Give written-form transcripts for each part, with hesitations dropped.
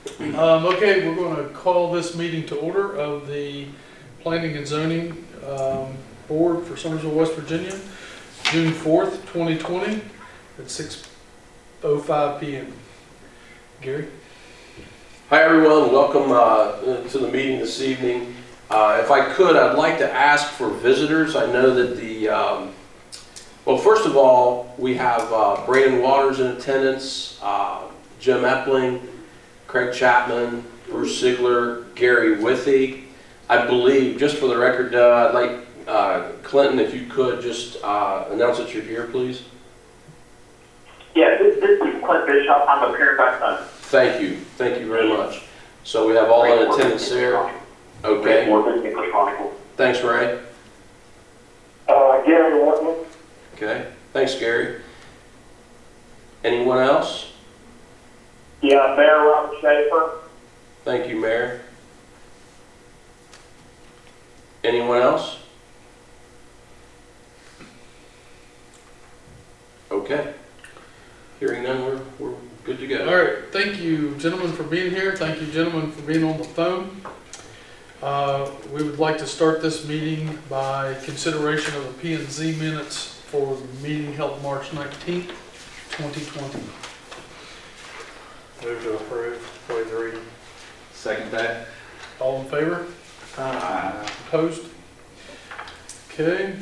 Okay, we're going to call this meeting to order of the Planning and Zoning Board for Summersville, West Virginia, June 4th, 2020 at 6:05 p.m. Gary? Hi everyone, welcome to the meeting this evening. If I could, I'd like to ask for visitors. I know that well, first of all, we have Brandon Waters in attendance, Jim Epling, Craig Chapman, Bruce Sigler, Gary Withy. I believe, just for the record, I'd like Clinton, if you could just announce that you're here, please. Yeah, this is Clint Bishop. I'm appearing by phone. Thank you very much. So we have all in attendance there. Okay. Thanks, Ray. Gary Wharton. Okay. Thanks, Gary. Anyone else? Yeah, Mayor Robert Schaefer. Thank you, Mayor. Anyone else? Okay. Hearing none, we're good to go. All right, thank you gentlemen for being here. Thank you gentlemen for being on the phone. We would like to start this meeting by consideration of the P&Z minutes for the meeting held March 19th, 2020. Move to approve, waive the reading. Second that. All in favor? Opposed? Okay.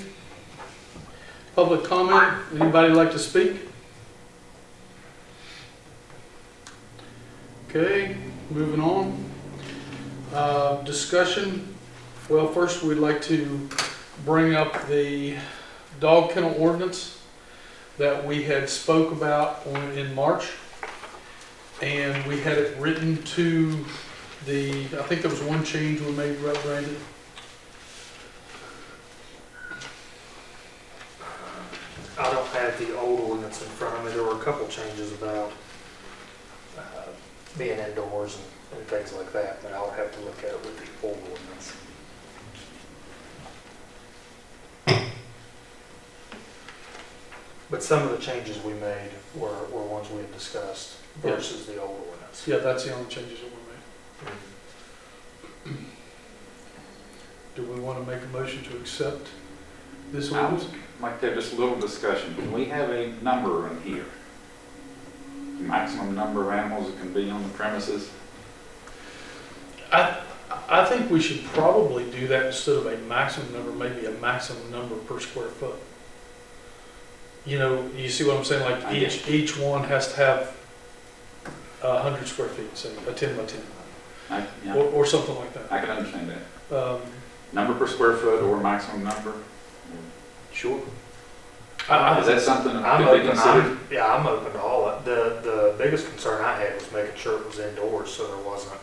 Public comment. Anybody like to speak? Okay, moving on. Discussion. Well, first we'd like to bring up the dog kennel ordinance that we had spoke about in March. And we had it written to I think there was one change we made, right, Brandon? I don't have the old ordinance in front of me. There were a couple changes about being indoors and things like that, but I'll have to look at it with the old ordinance. But some of the changes we made were ones we had discussed versus the old ordinance. Yeah, that's the only changes that were made. Do we want to make a motion to accept this I ordinance? would like to have just a little discussion. Can we have a number in here? The maximum number of animals that can be on the premises? I think we should probably do that instead of a maximum number, maybe a maximum number per square foot. You know, you see what I'm saying? Like I get each one has to have 100 square feet, say a 10 by 10, Yeah, or something like that. I can understand that. Um, Number per square foot or maximum number? Sure. Is that something that I'm could be open. considered? I'm open to all that. The biggest concern I had was making sure it was indoors, so there wasn't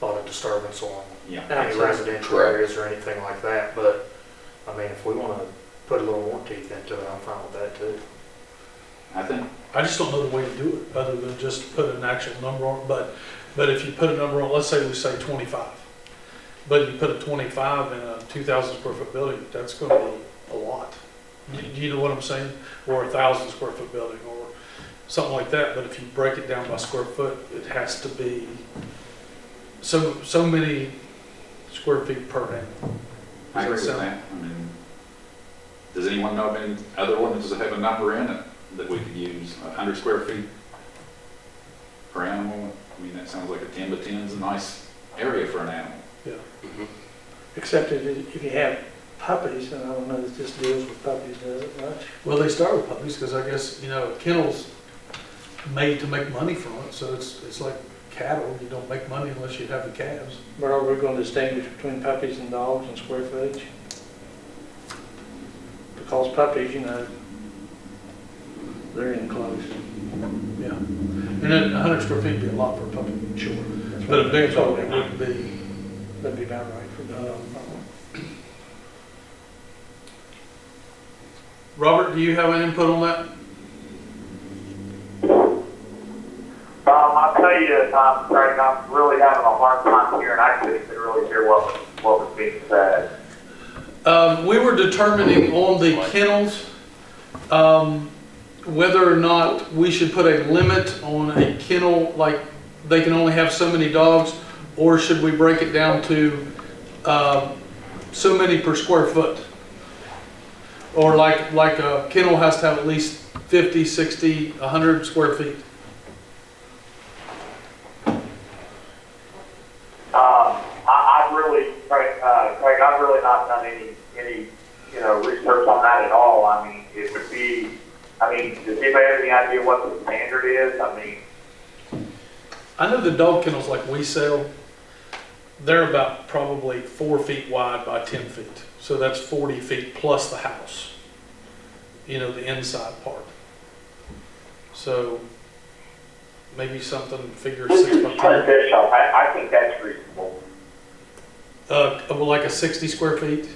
a lot of disturbance on Yeah. any residential Correct. areas or anything like that. But I mean, if we want to put a little more teeth into it, I'm fine with that too. I think, I just don't know the way to do it, other than just put an actual number on it. But if you put a number on, let's say we say 25, but you put a 25 in a 2,000 square foot building, that's going to be a lot. Do you know what I'm saying? Or a 1,000 square foot building, or something like that. But if you break it down by square foot, it has to be so many square feet per animal. I agree with Does that that. I mean, does anyone know of any other ordinances that have a number in it that we could use? 100 square feet per animal? I mean, that sounds like a 10 by 10 is a nice area for an animal. Yeah. Except if you have puppies, and I don't know if this deals with puppies, does it, right? Well, they start with puppies because I guess, you know, kennels made to make money from it. So it's like cattle. You don't make money unless you have the calves. But are we going to distinguish between puppies and dogs and square footage? Because puppies, you know, they're enclosed. Yeah. And then 100 square feet would be a lot for a puppy. Sure. But a big dog, it wouldn't be. That'd be about right for them. Robert, do you have an input on that? I'll tell you, Craig, I'm really having a hard time hearing. I couldn't even really hear what was being said. We were determining on the kennels whether or not we should put a limit on a kennel, like they can only have so many dogs, or should we break it down to so many per square foot? Or like a kennel has to have at least 50, 60, 100 square feet? I really, Craig, I've really not done any research on that at all. I mean, it would be, does anybody have any idea what the standard is? I know the dog kennels like we sell, they're about probably 4 feet wide by 10 feet. So that's 40 feet plus the house, the inside part. So maybe something figure 6 by 10. Fish shop, I think that's reasonable. Well, like a 60 square feet.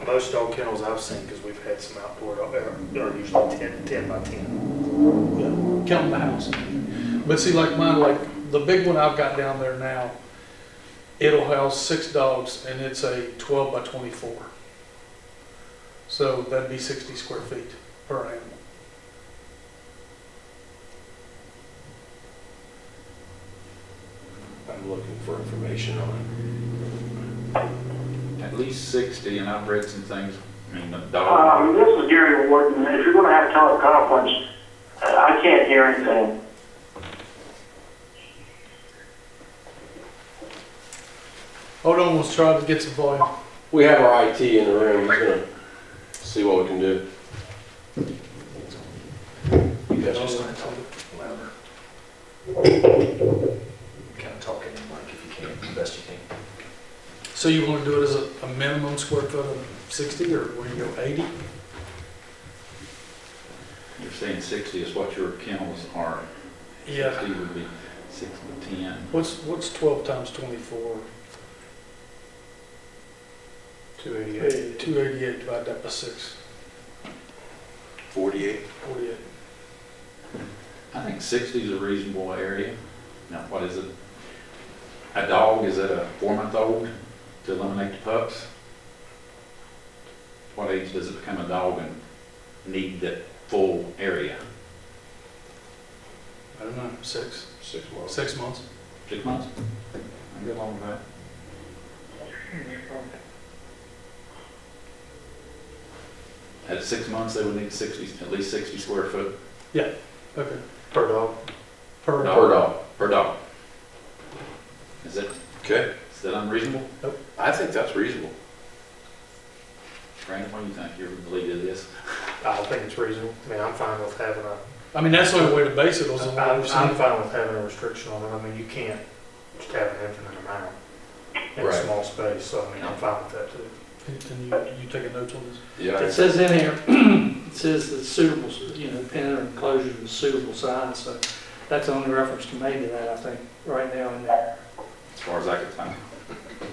Most dog kennels I've seen, because we've had some outdoor, are usually 10 by 10. Yeah, counting the house. But see, like mine, like the big one I've got down there now, it'll house 6 dogs and it's a 12 by 24. So that'd be 60 square feet per animal. I'm looking for information on At least 60, and I've read some things, the dog. This is Gary Wharton. If you're going to have teleconference, I can't hear anything. Hold on, let's try to get some volume. it. We have our IT in the room, he's gonna see what we can do. You guys just Louder. Kind of talking in the mic if you can, best you can. So you want to do it as a minimum square foot of 60, or where you go 80? You're saying 60 is what your kennels are. Yeah. 60 would be 6 to 10. What's 12 times 24? 288. 288 divided that by 6. 48. 48. I think 60 is a reasonable area. Now, what is it? A dog, is it a 4-month-old to eliminate the pups? What age does it become a dog and need that full area? I don't know, 6. 6 months. 6 months. 6 months? I can go along with that. At 6 months, they would need 60, at least 60 square foot Okay. Per dog. Per Per dog. per dog. Is Okay, that unreasonable? I think that's reasonable. Brandon, what do you think? You're the lead of this. I think it's reasonable. I'm fine with having I mean, that's the only way to base it, was on what I'm we've seen. fine with having a restriction on it. You can't just have an infinite amount in a Right. small space, so I'm fine with that too. Can you take a note on this? Yeah. It says in here, it says the suitable, pen or enclosure is suitable size, so that's the only reference to made to that, I think, right now in there. As far as I could find.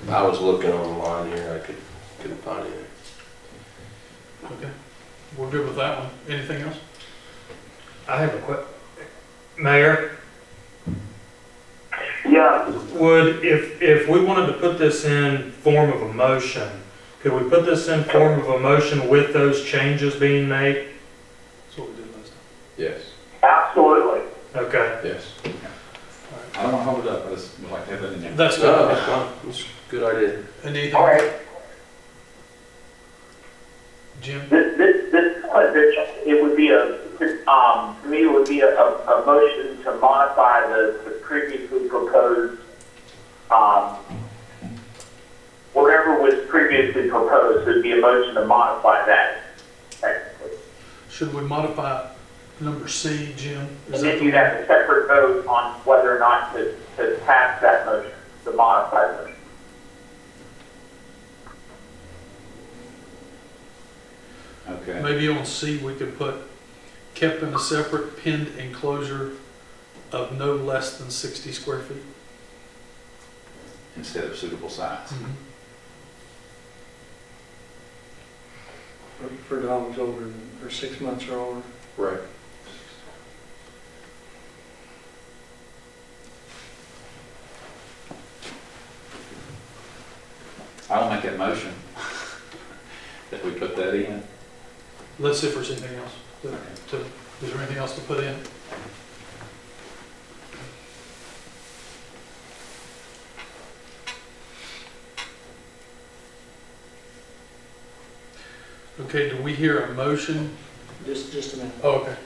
I was looking online here, I couldn't find anything. Okay. We're good with that one. Anything else? I have a Mayor, Yeah, if we wanted to put this in form of a motion, could we put this in form of a motion with those changes being made? That's what we did last time. Yes, absolutely. Okay. yes. I don't want to hold it up, I just would like to have that in there. That's No, good. that's fine. That's a good idea. And anything, All right. Jim? It would be to me, it would be a motion to modify the previously proposed, whatever was previously proposed, it'd be a motion to modify that. Technically. Should we modify number C, Jim? And then you'd have a separate vote on whether or not to pass that motion, the modified motion. Okay. Maybe on C, we could put kept in a separate penned enclosure of no less than 60 square feet. Instead of suitable size. For dogs older than, or 6 months or older. Right. I'll make that motion. That we put that in. Let's see if there's anything else. Is there anything else to put in? Okay, do we hear a motion? Just a minute. Oh, okay.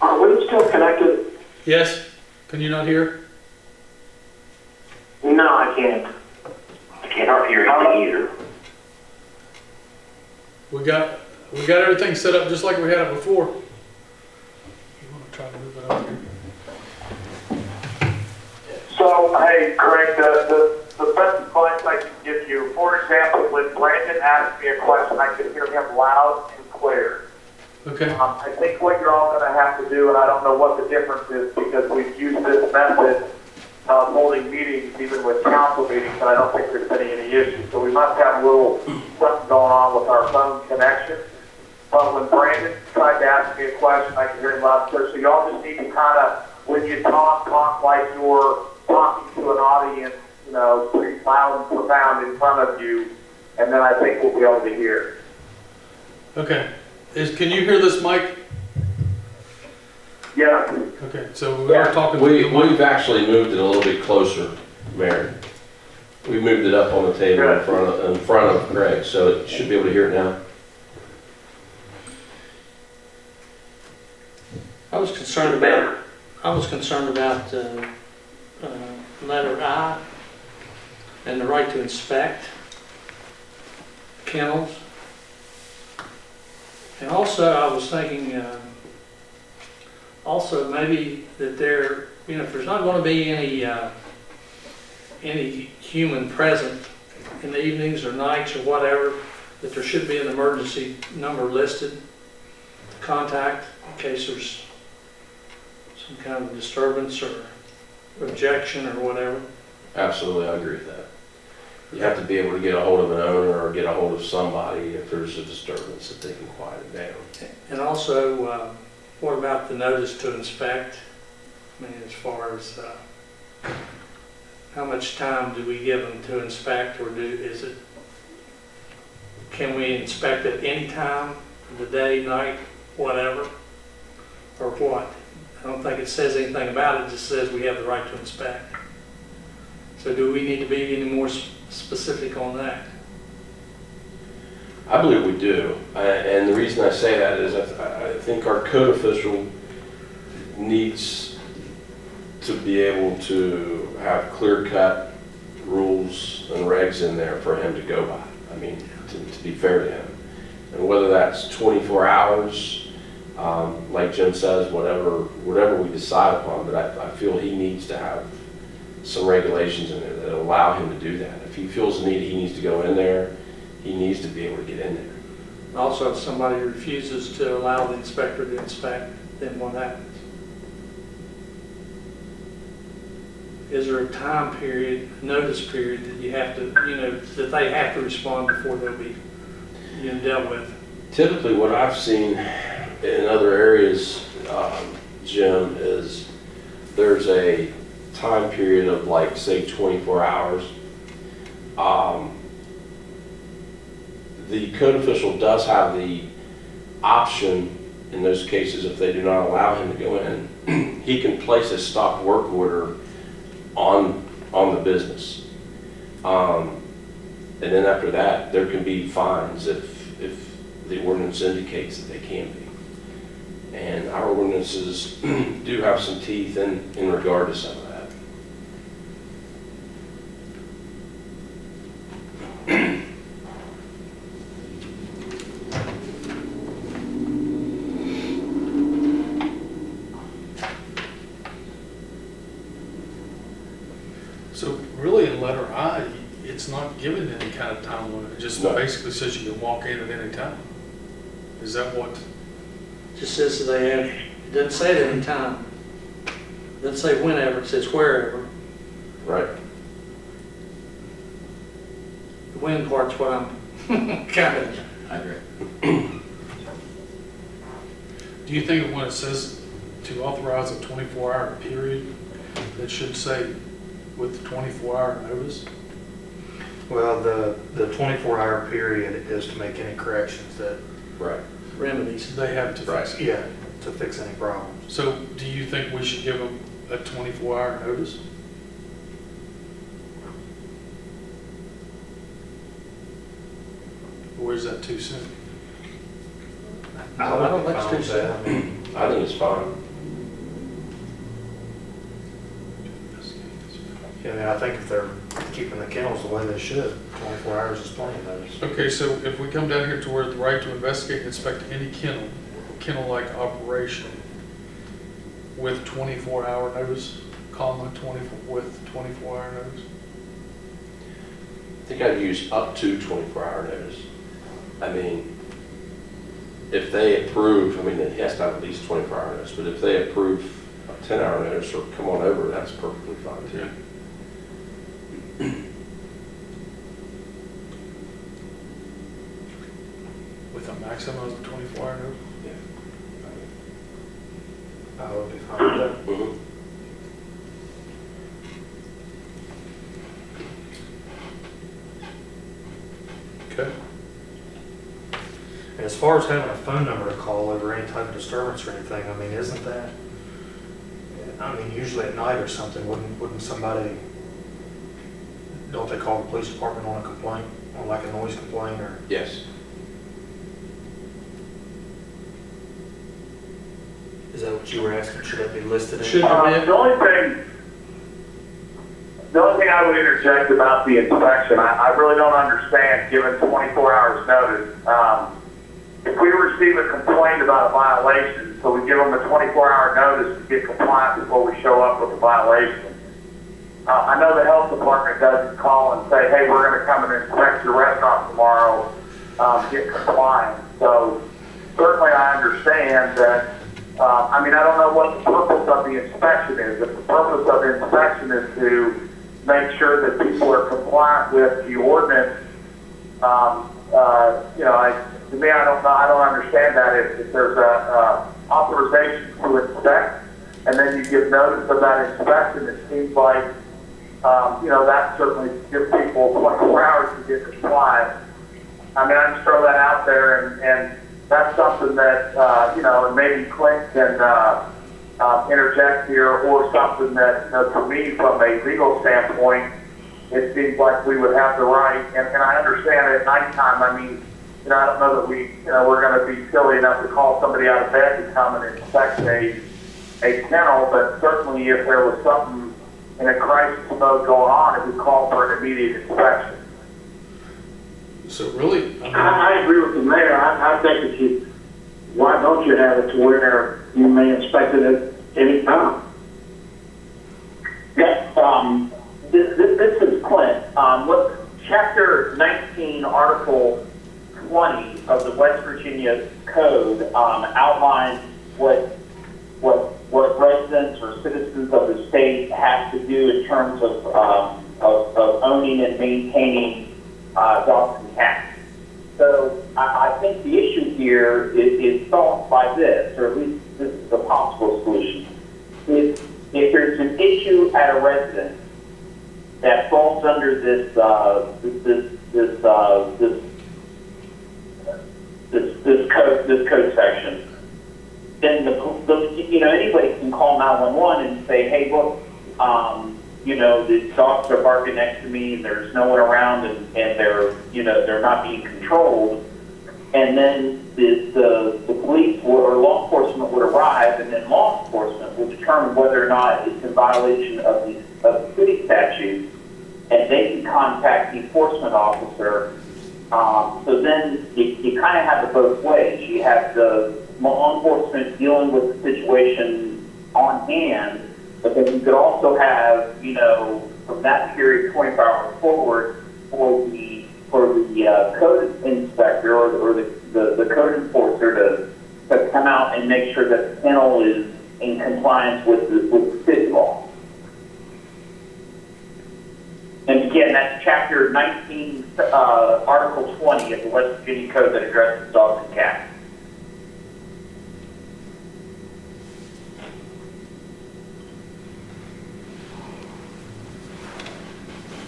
Are we still connected? Yes? Can you not hear? No, I can't. I can't hardly hear anything either. We got everything set up just like we had it before. You wanna try to move it up here? So, hey, Craig, the best advice I can give you, for example, when Brandon asked me a question, I could hear him loud and clear. Okay, I think what you're all gonna have to do, and I don't know what the difference is, because we've used this method of holding meetings, even with council meetings, and I don't think there's been any issues. So we must have a little something going on with our phone connection. But when Brandon tried to ask me a question, I could hear him loud and clear. So y'all just need to kind of, when you talk like you're talking to an audience, you know, pretty loud and profound in front of you, and then I think we'll be able to hear. okay. Can you hear this mic? Yeah. Okay, so we are talking. to the mic. We've actually moved it a little bit closer, Mary. We moved it up on the table in front of Greg, so it should be able to hear it now. I was concerned about letter I and the right to inspect kennels. And also, I was thinking, also maybe that there, you know, if there's not going to be any human present in the evenings or nights or whatever, that there should be an emergency number listed, contact, in case there's some kind of disturbance or objection or whatever. Absolutely, I agree with that. You have to be able to get a hold of an owner or get a hold of somebody if there's a disturbance that they can quiet it down. And also, what about the notice to inspect? I mean, as far as how much time do we give them to inspect, or can we inspect at any time of the day, night, whatever, or what? I don't think it says anything about it, it just says we have the right to inspect. So do we need to be any more specific on that? I believe we do, and the reason I say that is I think our code official needs to be able to have clear-cut rules and regs in there for him to go by. I mean, to be fair to him. And whether that's 24 hours, like Jim says, whatever we decide upon, but I feel he needs to have some regulations in there that allow him to do that. If he feels the need, he needs to go in there, he needs to be able to get in there. Also, if somebody refuses to allow the inspector to inspect, then what happens? Is there a time period, notice period that you have to, you know, that they have to respond before they'll be, you know, dealt with? Typically, what I've seen in other areas, Jim, is there's a time period of like, say, 24 hours. The code official does have the option in those cases, if they do not allow him to go in, he can place a stop work order on the business. And then after that, there can be fines if the ordinance indicates that they can be. And our ordinances do have some teeth in regard to some of that. So really in letter I, it's not given any kind of time limit. It just No. basically says you can walk in at any time. Is that what? Just says that they have, it doesn't say at any time. It doesn't say whenever, it says wherever. Right. The when part's what I'm kind of, I agree. Do you think when it says to authorize a 24-hour period, that should say with the 24-hour notice? Well, the 24-hour period is to make any corrections that, Right. remedies. They have to fix it. yeah, to fix any problems. So do you think we should give them a 24-hour notice? Or is that too soon? I No, would be that's fine too with that. I mean, I think it's fine. yeah, I mean, I think if they're keeping the kennels the way they should, 24 hours is plenty of notice. Okay, so if we come down here to where the right to investigate and inspect any kennel-like operation with 24-hour notice, comma, 24, with 24-hour notice? I think I'd use up to 24-hour notice. I mean, if they approve, I mean, it has to have at least 24-hour notice, but if they approve a 10-hour notice or come on over, that's perfectly fine too. With a maximum of 24-hour notice? I would be fine with that. Mhm. Okay. And as far as having a phone number to call over any type of disturbance or anything, I mean, isn't that, I mean, usually at night or something, wouldn't somebody, don't they call the police department on a complaint, on like a noise complaint or? Yes. Is that what you were asking? Should that be listed in? Should- The only thing I would interject about the inspection, I really don't understand, given 24 hours notice. If we receive a complaint about a violation, so we give them a 24-hour notice to get compliant before we show up with a violation. I know the health department doesn't call and say, hey, we're going to come and inspect your restaurant tomorrow, get compliant. So certainly I understand that. I mean, I don't know what the purpose of the inspection is. If the purpose of the inspection is to make sure that people are compliant with the ordinance, you know, to me, I don't understand that. If there's a authorization to inspect, and then you give notice of that inspection, it seems like, you know, that certainly gives people 24 hours to get compliant. I mean, I just throw that out there, and that's something that, you know, and maybe Clint can interject here, or something that, to me, from a legal standpoint, it seems like we would have the right, and I understand at nighttime, I mean, you know, I don't know that we're going to be silly enough to call somebody out of bed to come and inspect a kennel, but certainly if there was something in a crisis mode going on, it would call for an immediate inspection. So really, I mean, I agree with the mayor. I think why don't you have it to where you may inspect it at any time? Yes, this is Clint. What Chapter 19, Article 20 of the West Virginia Code outlines what residents or citizens of the state have to do in terms of owning and maintaining dogs and cats. So I think the issue here is solved by this, or at least this is a possible solution. If there's an issue at a residence that falls under this code section, then you know, anybody can call 911 and say, hey, look, you know, the dogs are barking next to me, and there's no one around, and they're, you know, they're not being controlled. And then the police or law enforcement would arrive, and then law enforcement would determine whether or not it's in violation of the city statutes, and they can contact the enforcement officer. So then you kind of have it both ways. You have the law enforcement dealing with the situation on hand, but then you could also have, you know, from that period 24 hours forward for the code inspector or the code enforcer to come out and make sure that the kennel is in compliance with the city law. And again, that's Chapter 19, Article 20 of the West Virginia Code that addresses dogs and cats.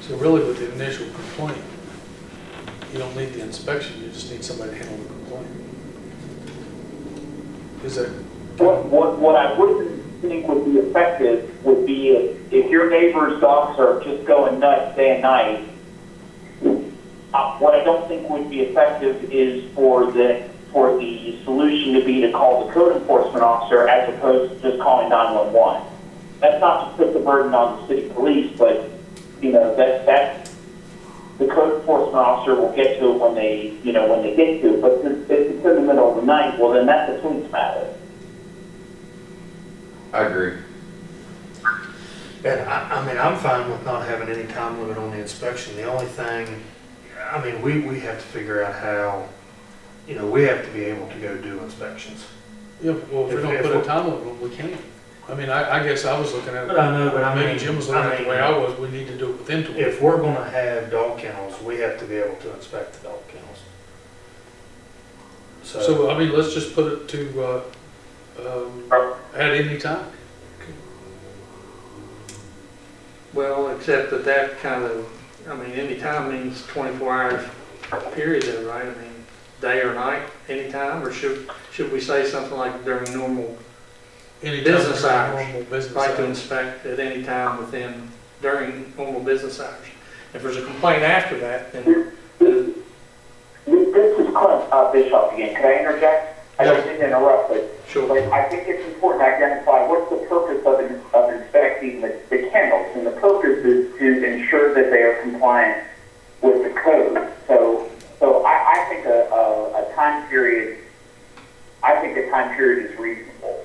so really with the initial complaint, you don't need the inspection, you just need somebody to handle the complaint. Is that? What I wouldn't think would be effective would be if your neighbor's dogs are just going nuts day and night. What I don't think would be effective is for the solution to be to call the code enforcement officer as opposed to just calling 911. That's not to put the burden on the city police, but that the code enforcement officer will get to it when they get to it. But if it's in the middle of the night, well then that's a police matter. I agree. And I mean, I'm fine with not having any time limit on the inspection. The only thing, I mean, we have to figure out how, we have to be able to go do inspections. Yeah, well, if we don't put a time limit on, we can't. I mean, I guess I was looking at it. But I know, but I mean, Maybe Jim was looking at it the way I was, we need to do it within 20. if we're gonna have dog kennels, we have to be able to inspect the dog kennels. So, I mean, let's just put it to, at any time. Well, except that kind of, I mean, any time means 24 hours period though, right? I mean, day or night, anytime, or should we say something like during normal, Anytime Business during hours. normal business right to hours. inspect at any time during normal business hours? If there's a complaint after that, then This is Clint Bischoff again. Could I interject? I don't mean to interrupt, but sure. I think it's important to identify what's the purpose of inspecting the kennels, and the purpose is to ensure that they are compliant with the code. So I think a time period is reasonable.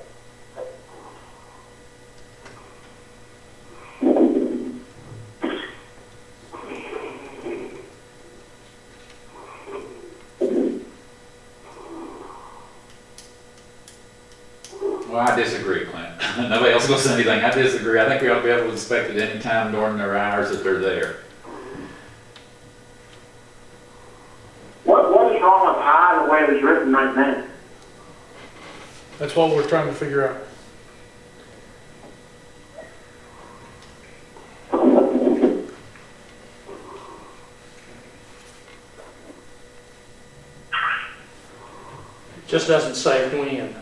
Well, I disagree, Clint. Nobody else gonna say anything. I disagree. I think we ought to be able to inspect it any time during their hours that they're there. What is wrong with I the way it was written right now? That's what we're trying to figure out. It just doesn't say when,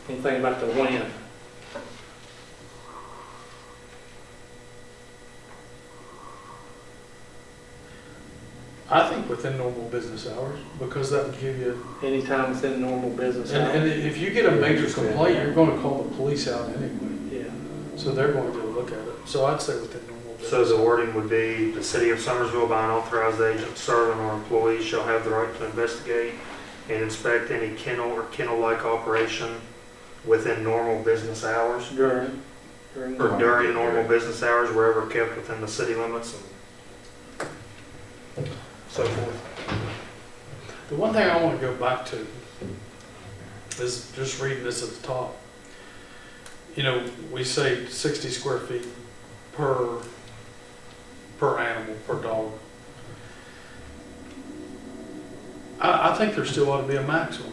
anything about the when. I think within normal business hours, because that would give you, Anytime within normal business and hours. if you get a major complaint, you're gonna call the police out anyway. Yeah. So they're going to look at it. So I'd say within normal business. So the wording would be, the city of Summersville by an authorized agent serving or employee shall have the right to investigate and inspect any kennel or kennel-like operation within normal business hours, During. or during normal business hours wherever kept within the city limits and so forth. The one thing I want to go back to is just reading this at the top. We say 60 square feet per animal, per dog. I think there still ought to be a maximum.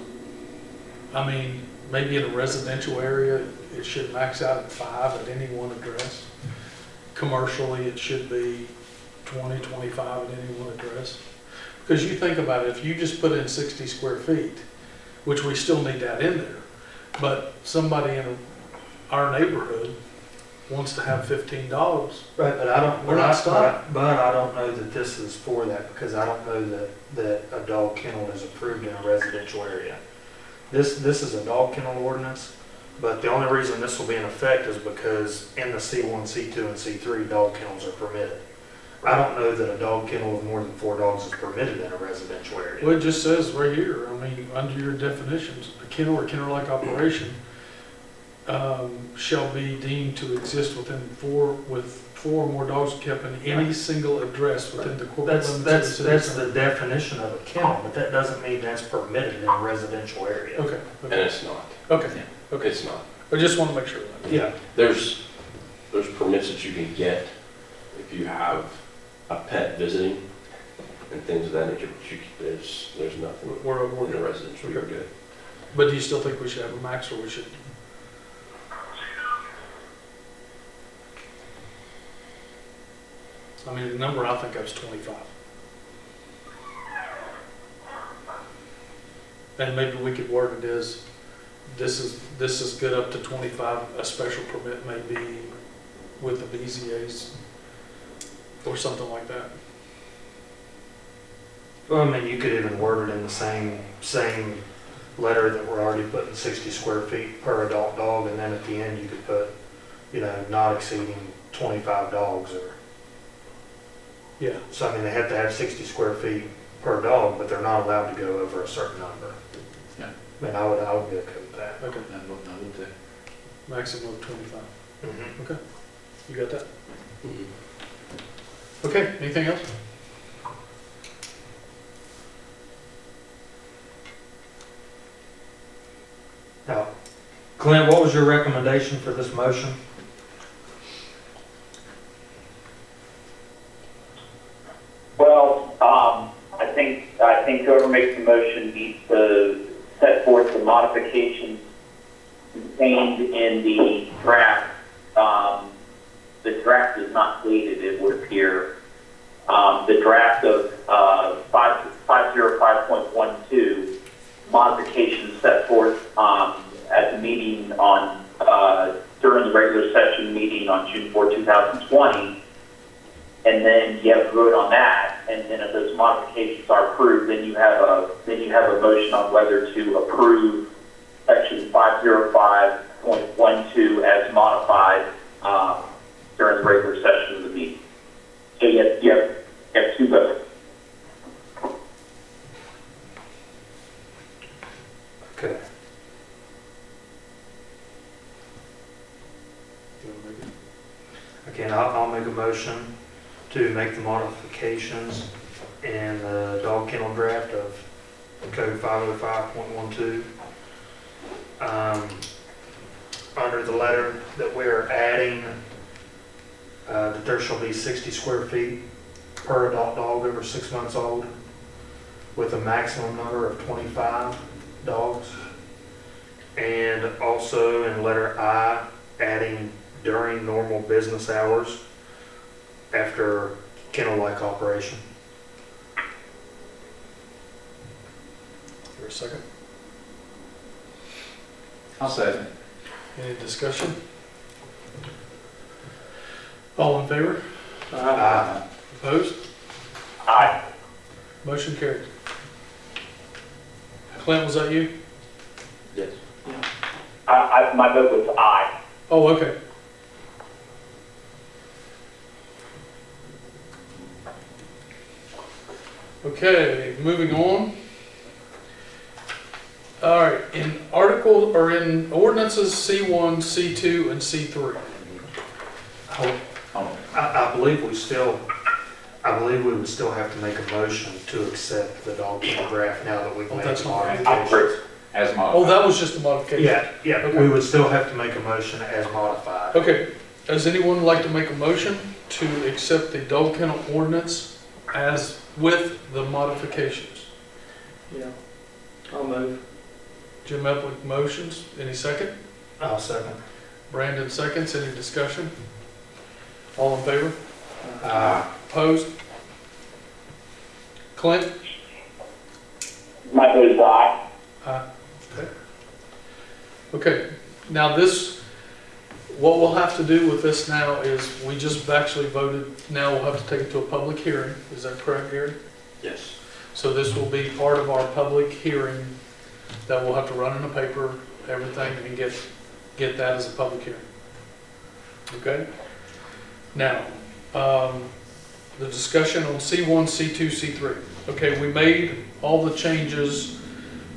I mean, maybe in a residential area, it should max out at 5 at any one address. Commercially, it should be 20, 25 at any one address. Because you think about it, if you just put in 60 square feet, which we still need that in there, but somebody in our neighborhood wants to have 15 dogs. Right, but I don't, We're not stopped. but I don't know that this is for that, because I don't know that a dog kennel is approved in a residential area. This is a dog kennel ordinance, but the only reason this will be in effect is because in the C1, C2, and C3, dog kennels are permitted. I don't know that a dog kennel of more than 4 dogs is permitted in a residential area. Well, it just says right here, I mean, under your definitions, a kennel or kennel-like operation shall be deemed to exist with 4 or more dogs kept in any single address within the corporate limits of the city. That's the definition of a kennel, but that doesn't mean that's permitted in a residential area. Okay, And okay, it's not. okay. It's not. I just want to make sure of that. Yeah. There's permits that you can get if you have a pet visiting and things of that nature, but there's nothing We're in a residential, you're good. But do you still think we should have a max, or we should? I mean, the number I think of is 25. And maybe we could word it as this is good up to 25, a special permit may be with the BZA's or something like that. Well, I mean, you could even word it in the same letter that we're already putting 60 square feet per adult dog, and then at the end you could put, not exceeding 25 dogs or, Yeah, so I mean, they have to have 60 square feet per dog, but they're not allowed to go over a certain number. Yeah. I mean, I would be okay with that. okay, That would do. maximum of 25. Mhm. Okay, you got that? Mhm. Okay, anything else? Now, Clint, what was your recommendation for this motion? Well, I think whoever makes the motion needs to set forth the modifications contained in the draft. The draft is not dated, it would appear. The draft of 505.12 modifications set forth at the meeting on during the regular session meeting on June 4, 2020. And then you have to vote on that, and then if those modifications are approved, then you have a motion on whether to approve section 505.12 as modified during the regular session of the meeting. So you have two votes. Okay. Do you want to make it? Again, I'll make a motion to make the modifications in the dog kennel draft of code 505.12. Under the letter that we're adding, that there shall be 60 square feet per adult dog over 6 months old with a maximum number of 25 dogs. And also in letter I, adding during normal business hours after kennel-like operation. For a second. I'll second. Any discussion? All in favor? Opposed? Aye. Motion carried. Clint, was that you? Yes. My vote was aye. Oh, okay. Okay, moving on. All right, in article, or in ordinances C1, C2, and C3. I believe we would still have to make a motion to accept the dog kennel draft now that we've Oh, made that's the not- modifications. As Oh, modified. that was just a modification. Yeah, Okay. we would still have to make a motion as modified. Okay, does anyone like to make a motion to accept the dog kennel ordinance as with the modifications? Yeah, I'll move. Jim Eplick motions, any second? I'll second. Brandon seconds, any discussion? All in favor? Uh, Opposed? Clint? My vote is aye. Okay. Okay, now this, what we'll have to do with this now is, we just actually voted, now we'll have to take it to a public hearing, is that correct, Gary? Yes. So this will be part of our public hearing that we'll have to run in the paper, everything, and get that as a public hearing. Okay? Now, the discussion on C1, C2, C3. Okay, we made all the changes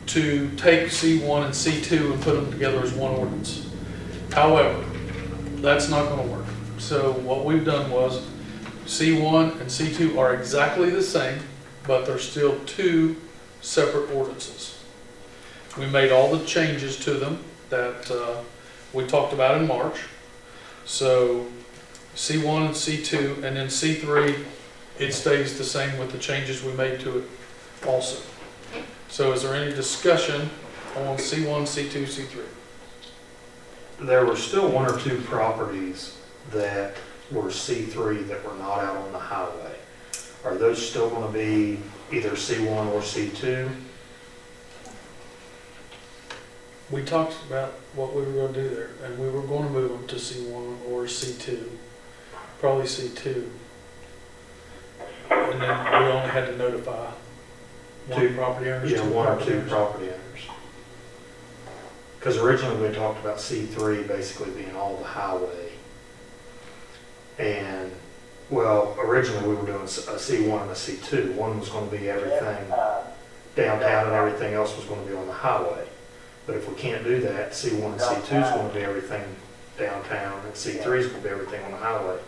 to take C1 and C2 and put them together as one ordinance. However, that's not going to work. So what we've done was C1 and C2 are exactly the same, but they're still two separate ordinances. We made all the changes to them that we talked about in March. So C1 and C2, and then C3, it stays the same with the changes we made to it also. So is there any discussion on C1, C2, C3? There were still one or two properties that were C3 that were not out on the highway. Are those still going to be either C1 or C2? we talked about what we were gonna do there, and we were gonna move them to C1 or C2, probably C2. And then we only had to notify one Two. property owner. Yeah, one or property two owners. property owners. Because originally we talked about C3 basically being all the highway. And, well, originally we were doing a C1 and a C2. One was going to be everything downtown and everything else was going to be on the highway. But if we can't do that, C1 and C2 is going to be everything downtown and C3 is going to be everything on the highway.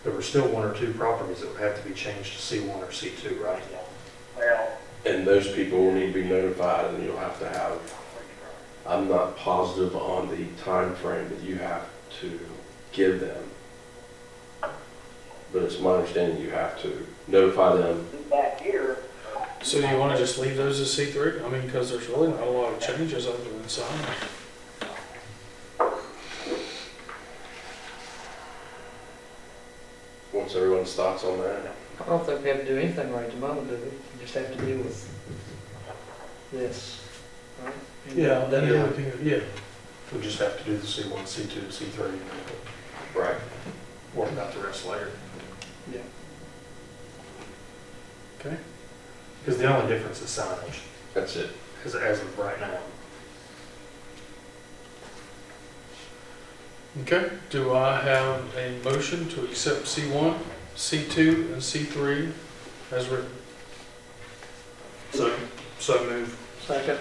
There were still one or two properties that would have to be changed to C1 or C2, right? Well, And those people will need to be notified, and you'll have to have, I'm not positive on the time frame that you have to give them. But it's my understanding you have to notify them. back here. So you wanna just leave those as C3? I mean, because there's really not a lot of changes other than signage. What's everyone's thoughts on that? I don't think we have to do anything right at the moment, do we? We just have to deal with this, right? Yeah, then Yeah. everything, yeah. We just have to do the C1, C2, C3, and Right. work out the rest later. Yeah. Okay. Because the only difference is signage, That's it. as of right now. Okay, do I have a motion to accept C1, C2, and C3 as written? So move. Second.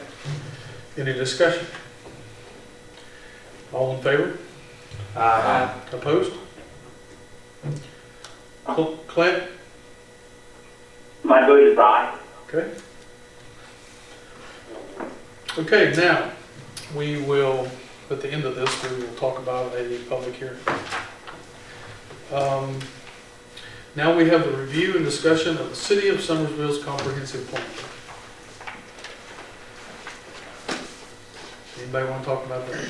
Any discussion? All in favor? Opposed? Clint? My vote is aye. Okay. Okay, now, we will, at the end of this, we will talk about a public hearing. Now we have the review and discussion of the City of Summersville's comprehensive plan. Anybody want to talk about that?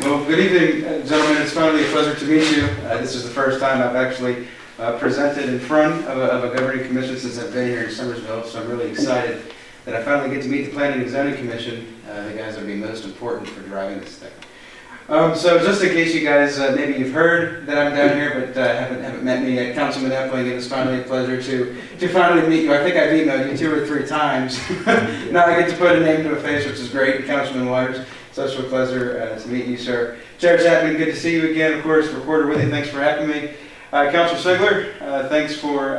Well, good evening, gentlemen. It's finally a pleasure to meet you. This is the first time I've actually presented in front of a governing commission since I've been here in Summersville, so I'm really excited that I finally get to meet the Planning and Zoning Commission, the guys that will be most important for driving this thing. So just in case you guys, maybe you've heard that I'm down here, but haven't met me yet, Councilman Epling, it is finally a pleasure to finally meet you. I think I've emailed you 2 or 3 times. Now I get to put a name to a face, which is great. Councilman Waters, such a pleasure to meet you, sir. Chair Chapman, good to see you again. Of course, Recorder Withy, thanks for having me. Councilor Sigler, thanks for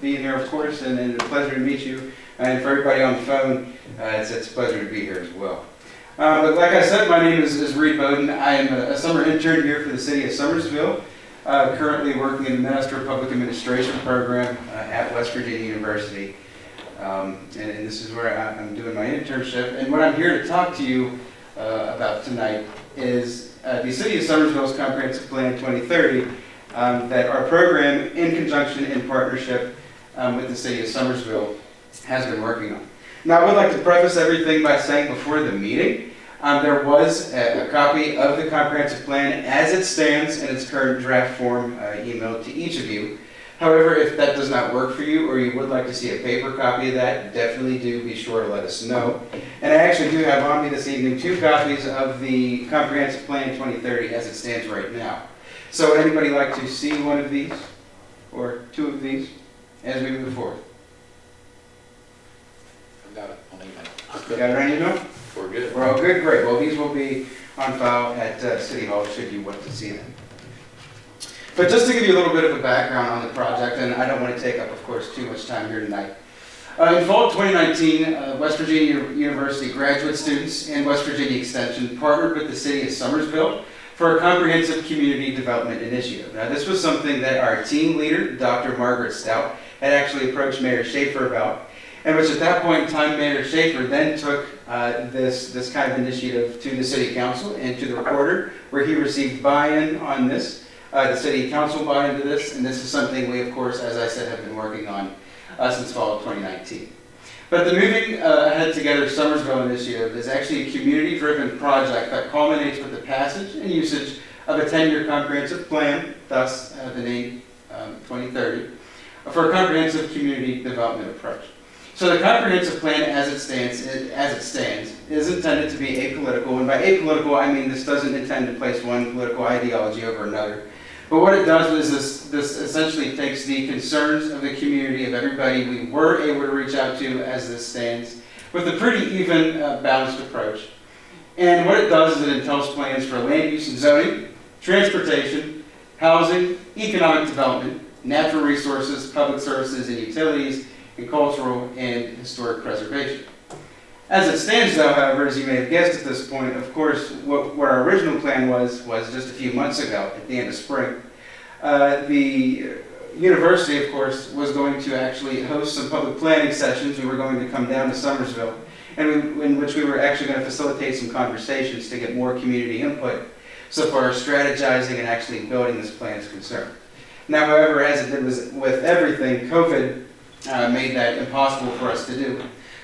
being here, of course, and it's a pleasure to meet you. And for everybody on the phone, it's a pleasure to be here as well. But like I said, my name is Reed Bowden. I am a summer intern here for the City of Summersville, currently working in the Master of Public Administration program at West Virginia University. And this is where I'm doing my internship. And what I'm here to talk to you about tonight is the City of Summersville's Comprehensive Plan 2030, that our program, in conjunction, in partnership with the City of Summersville, has been working on. Now, I would like to preface everything by saying before the meeting, there was a copy of the comprehensive plan as it stands in its current draft form emailed to each of you. However, if that does not work for you, or you would like to see a paper copy of that, definitely do be sure to let us know. And I actually do have on me this evening 2 copies of the comprehensive plan 2030 as it stands right now. So would anybody like to see one of these, or 2 of these, as we move forward? I've got it on email. You got it on your note? We're good. We're all good, great. Well, these will be on file at City Hall should you want to see them. But just to give you a little bit of a background on the project, and I don't want to take up, of course, too much time here tonight. In fall of 2019, West Virginia University graduate students and West Virginia Extension partnered with the City of Summersville for a comprehensive community development initiative. Now, this was something that our team leader, Dr. Margaret Stout, had actually approached Mayor Schaefer about, and which at that point in time, Mayor Schaefer then took this kind of initiative to the City Council and to the Recorder, where he received buy-in on this. The City Council bought into this, and this is something we, of course, as I said, have been working on since fall of 2019. But the Moving Ahead Together Summersville initiative is actually a community-driven project that culminates with the passage and usage of a 10-year comprehensive plan, thus the name 2030, for a comprehensive community development approach. So the comprehensive plan as it stands is intended to be apolitical, and by apolitical I mean this doesn't intend to place one political ideology over another. But what it does is this essentially takes the concerns of the community, of everybody we were able to reach out to as this stands, with a pretty even, balanced approach. And what it does is it entails plans for land use and zoning, transportation, housing, economic development, natural resources, public services and utilities, and cultural and historic preservation. As it stands though, however, as you may have guessed at this point, of course, what our original plan was just a few months ago, at the end of spring. The university, of course, was going to actually host some public planning sessions. We were going to come down to Summersville, and in which we were actually going to facilitate some conversations to get more community input so far as strategizing and actually building this plan is concerned. Now, however, as it did with everything, COVID made that impossible for us to do.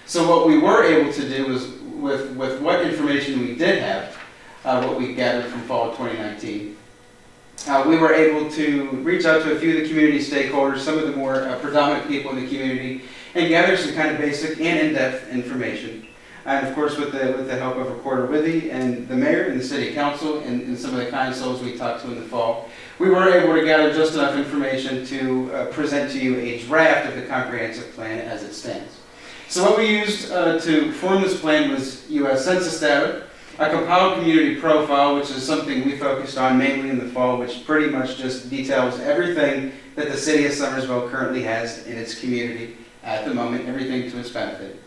So what we were able to do was, with what information we did have, what we gathered from fall of 2019, we were able to reach out to a few of the community stakeholders, some of the more predominant people in the community, and gather some kind of basic and in-depth information. And of course, with the help of Recorder Withy and the mayor and the city council and some of the kind souls we talked to in the fall, we were able to gather just enough information to present to you a draft of the comprehensive plan as it stands. So what we used to form this plan was U.S. Census data, a compiled community profile, which is something we focused on mainly in the fall, which pretty much just details everything that the city of Summersville currently has in its community at the moment, everything to its benefit.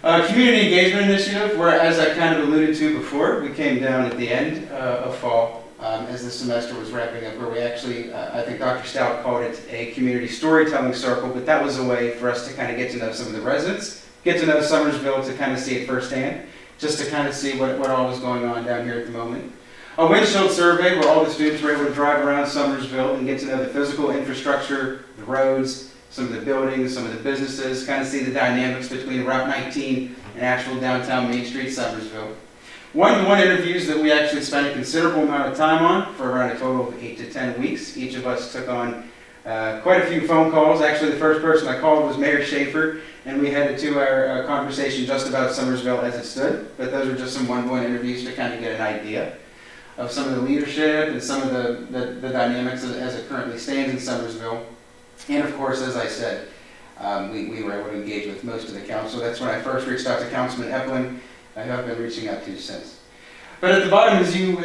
Community engagement initiative, where, as I kind of alluded to before, we came down at the end of fall as the semester was wrapping up, where we actually, I think Dr. Stout called it a community storytelling circle, but that was a way for us to kind of get to know some of the residents, get to know Summersville to kind of see it firsthand, just to kind of see what all was going on down here at the moment. A windshield survey where all the students were able to drive around Summersville and get to know the physical infrastructure, the roads, some of the buildings, some of the businesses, kind of see the dynamics between Route 19 and actual downtown Main Street, Summersville. One-to-one interviews that we actually spent a considerable amount of time on for around a total of 8 to 10 weeks. Each of us took on quite a few phone calls. Actually, the first person I called was Mayor Schaefer, and we had a 2-hour conversation just about Summersville as it stood. But those were just some one-to-one interviews to kind of get an idea of some of the leadership and some of the dynamics as it currently stands in Summersville. And of course, as I said, we were able to engage with most of the council. That's when I first reached out to Councilman Epling, who I've been reaching out to since. But at the bottom, as you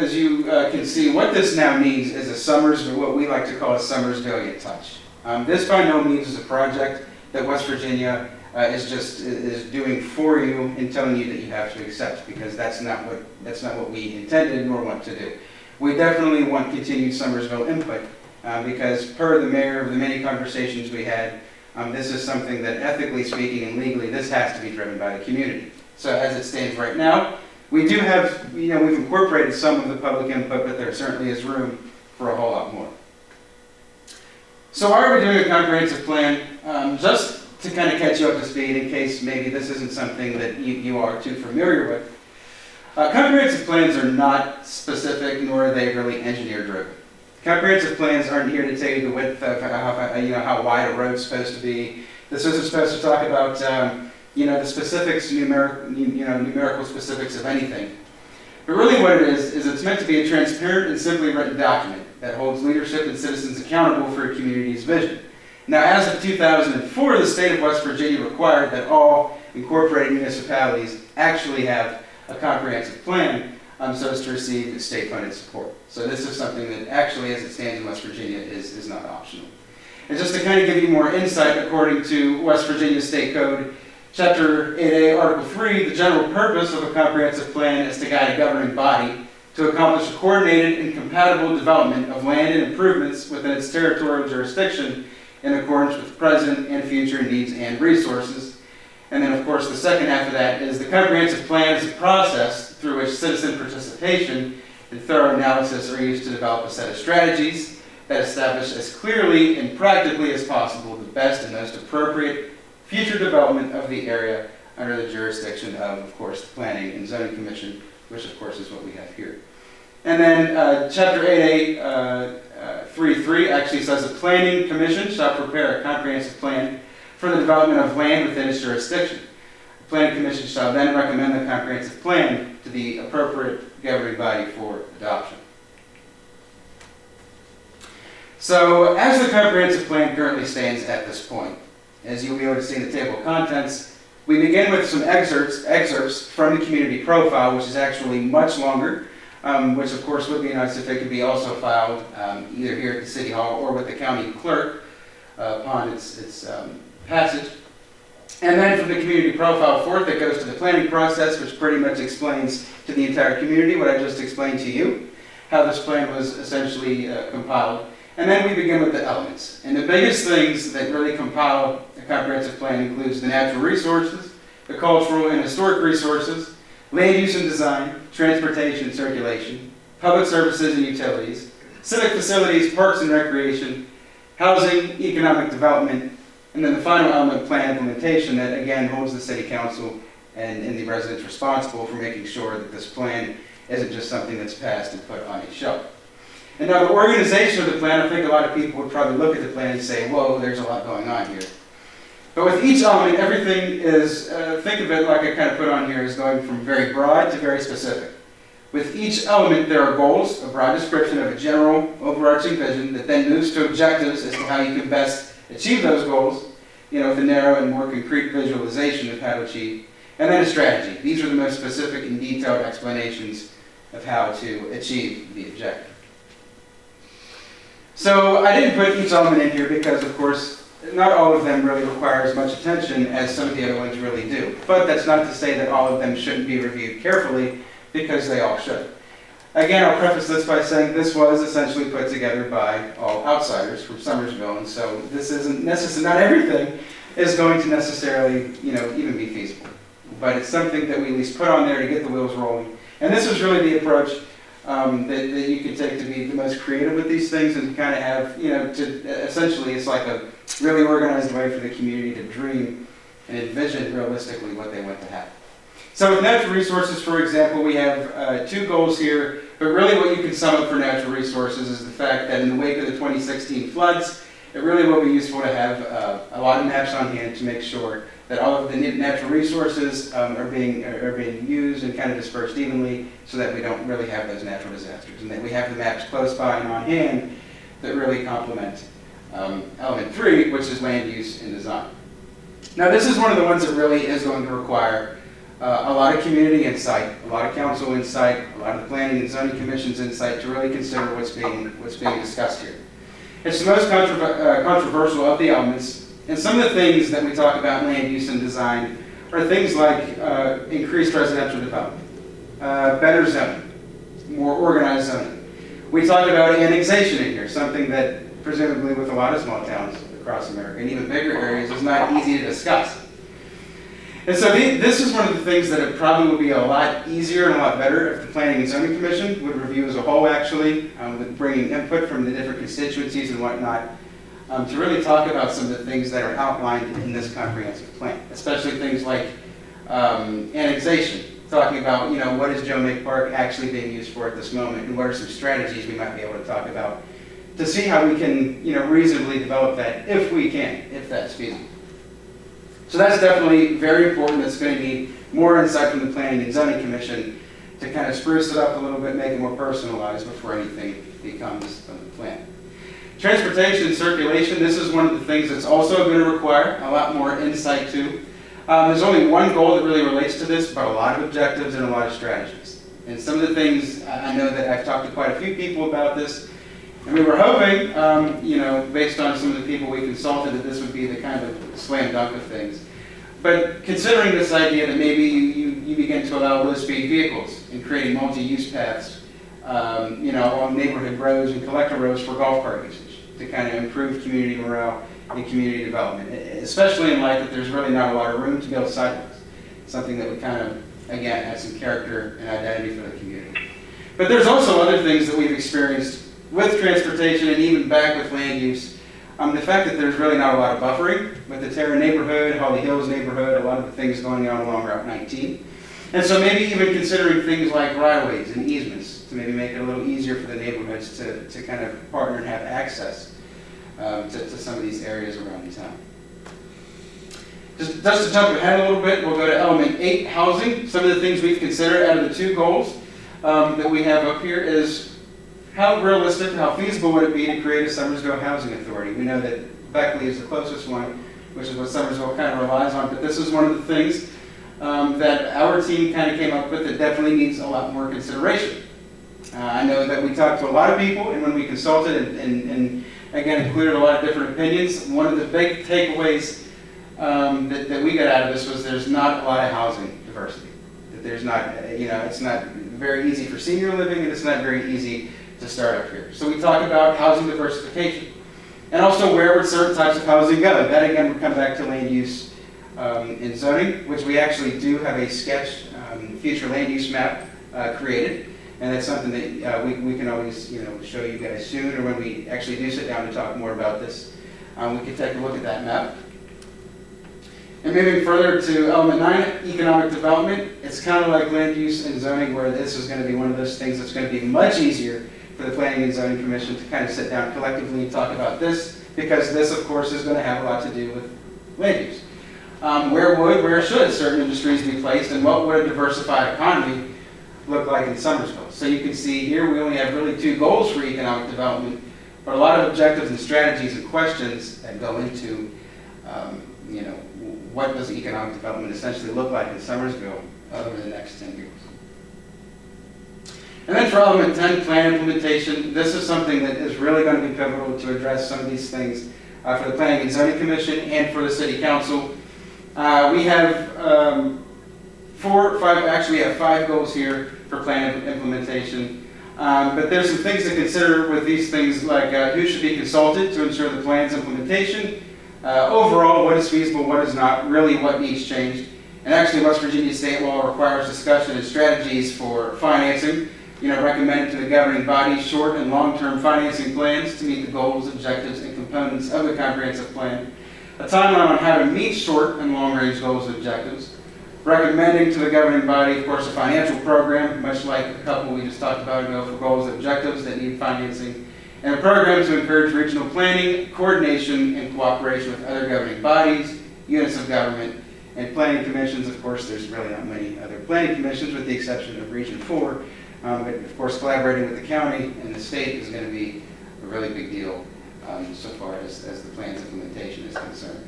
can see, what this now means is a Summersville, what we like to call a Summersvillian touch. This by no means is a project that West Virginia is doing for you and telling you that you have to accept, because that's not what we intended nor want to do. We definitely want continued Summersville input, because per the mayor of the many conversations we had, this is something that ethically speaking and legally, this has to be driven by the community. So as it stands right now, we do have, we've incorporated some of the public input, but there certainly is room for a whole lot more. So why are we doing a comprehensive plan? Just to kind of catch you up to speed in case maybe this isn't something that you are too familiar with. Comprehensive plans are not specific, nor are they really engineer driven. Comprehensive plans aren't here to tell you the width of how wide a road's supposed to be. This isn't supposed to talk about the specifics, numerical specifics of anything. But really what it is it's meant to be a transparent and simply written document that holds leadership and citizens accountable for a community's vision. Now, as of 2004, the state of West Virginia required that all incorporated municipalities actually have a comprehensive plan so as to receive state-funded support. So this is something that actually, as it stands in West Virginia, is not optional. And just to kind of give you more insight, according to West Virginia State Code, Chapter 8A, Article 3, the general purpose of a comprehensive plan is to guide a governing body to accomplish a coordinated and compatible development of land and improvements within its territorial jurisdiction in accordance with present and future needs and resources. And then, of course, the second half of that is the comprehensive plan is a process through which citizen participation and thorough analysis are used to develop a set of strategies that establish as clearly and practically as possible the best and most appropriate future development of the area under the jurisdiction of course, the Planning and Zoning Commission, which of course is what we have here. And then Chapter 8A, 3.3 actually says the Planning Commission shall prepare a comprehensive plan for the development of land within its jurisdiction. The Planning Commission shall then recommend the comprehensive plan to the appropriate governing body for adoption. So, as the comprehensive plan currently stands at this point, as you'll be able to see in the table of contents, we begin with some excerpts from the community profile, which is actually much longer, which of course would be nice if it could be also filed either here at the City Hall or with the county clerk upon its passage. And then from the community profile forth, it goes to the planning process, which pretty much explains to the entire community what I just explained to you, how this plan was essentially compiled. And then we begin with the elements. And the biggest things that really compile a comprehensive plan includes the natural resources, the cultural and historic resources, land use and design, transportation and circulation, public services and utilities, civic facilities, parks and recreation, housing, economic development, and then the final element, plan implementation, that again holds the city council and the residents responsible for making sure that this plan isn't just something that's passed and put on a shelf. And now the organization of the plan, I think a lot of people would probably look at the plan and say, whoa, there's a lot going on here. But with each element, everything is, think of it like I kind of put on here, is going from very broad to very specific. With each element, there are goals, a broad description of a general overarching vision that then moves to objectives as to how you can best achieve those goals, with a narrow and more concrete visualization of how to achieve, and then a strategy. These are the most specific and detailed explanations of how to achieve the objective. So I didn't put each element in here because, of course, not all of them really require as much attention as some of the other ones really do. But that's not to say that all of them shouldn't be reviewed carefully, because they all should. Again, I'll preface this by saying this was essentially put together by all outsiders from Summersville, and so this isn't necessarily, not everything is going to necessarily, even be feasible. But it's something that we at least put on there to get the wheels rolling. And this was really the approach that you could take to be the most creative with these things, and to kind of have, essentially it's like a really organized way for the community to dream and envision realistically what they want to have. So with natural resources, for example, we have two goals here, but really what you can sum up for natural resources is the fact that in the wake of the 2016 floods, it really will be useful to have a lot of maps on hand to make sure that all of the natural resources are being used and kind of dispersed evenly, so that we don't really have those natural disasters, and that we have the maps close by and on hand that really complement element 3, which is land use and design. Now this is one of the ones that really is going to require a lot of community insight, a lot of council insight, a lot of the planning and zoning commission's insight to really consider what's being discussed here. It's the most controversial of the elements, and some of the things that we talk about in land use and design are things like increased residential development, better zoning, more organized zoning. We talk about annexation in here, something that presumably with a lot of small towns across America and even bigger areas is not easy to discuss. And so this is one of the things that it probably would be a lot easier and a lot better if the Planning and Zoning Commission would review as a whole, actually, with bringing input from the different constituencies and whatnot, to really talk about some of the things that are outlined in this comprehensive plan, especially things like annexation, talking about, what is Joe Make Park actually being used for at this moment, and what are some strategies we might be able to talk about to see how we can, reasonably develop that if we can, if that's feasible. So that's definitely very important. It's going to need more insight from the Planning and Zoning Commission to kind of spruce it up a little bit, make it more personalized before anything becomes a plan. Transportation and circulation, this is one of the things that's also going to require a lot more insight too. There's only one goal that really relates to this, but a lot of objectives and a lot of strategies. And some of the things, I know that I've talked to quite a few people about this, and we were hoping, based on some of the people we consulted, that this would be the kind of slam dunk of things. But considering this idea that maybe you begin to allow low-speed vehicles and creating multi-use paths, along neighborhood roads and collector roads for golf cart usage to kind of improve community morale and community development, especially in light that there's really not a lot of room to build sidewalks. Something that would kind of, again, add some character and identity for the community. But there's also other things that we've experienced with transportation and even back with land use. The fact that there's really not a lot of buffering with the Terra neighborhood, Holly Hills neighborhood, a lot of the things going on along Route 19. And so maybe even considering things like right-of-ways and easements to maybe make it a little easier for the neighborhoods to kind of partner and have access to some of these areas around town. just to jump ahead a little bit, we'll go to element 8, housing. Some of the things we've considered out of the 2 goals that we have up here is how realistic, how feasible would it be to create a Summersville Housing Authority? We know that Beckley is the closest one, which is what Summersville kind of relies on, but this is one of the things that our team kind of came up with that definitely needs a lot more consideration. I know that we talked to a lot of people, and when we consulted and again included a lot of different opinions, one of the big takeaways that we got out of this was there's not a lot of housing diversity. That there's not, it's not very easy for senior living, and it's not very easy to start up here. So we talk about housing diversification, and also where would certain types of housing go. That again would come back to land use and zoning, which we actually do have a sketch future land use map created. And that's something that we can always, show you guys soon, or when we actually do sit down to talk more about this, we can take a look at that map. And moving further to element 9, economic development, it's kind of like land use and zoning, where this is going to be one of those things that's going to be much easier for the Planning and Zoning Commission to kind of sit down collectively and talk about this, because this, of course, is going to have a lot to do with land use. Where should certain industries be placed, and what would a diversified economy look like in Summersville? So you can see here we only have really 2 goals for economic development, but a lot of objectives and strategies and questions that go into, what does economic development essentially look like in Summersville over the next 10 years. And then for element 10, plan implementation, this is something that is really going to be pivotal to address some of these things for the Planning and Zoning Commission and for the City Council. We have 5 goals here for plan implementation. But there's some things to consider with these things, like who should be consulted to ensure the plan's implementation. Overall, what is feasible, what is not, really what needs changed. And actually, West Virginia state law requires discussion and strategies for financing, recommended to the governing body's short and long-term financing plans to meet the goals, objectives, and components of the comprehensive plan. A timeline on how to meet short and long-range goals and objectives. Recommending to the governing body, of course, a financial program, much like a couple we just talked about ago for goals and objectives that need financing, and a program to encourage regional planning, coordination, and cooperation with other governing bodies, units of government, and planning commissions. Of course, there's really not many other planning commissions with the exception of Region 4, but of course collaborating with the county and the state is going to be a really big deal so far as the plan's implementation is concerned.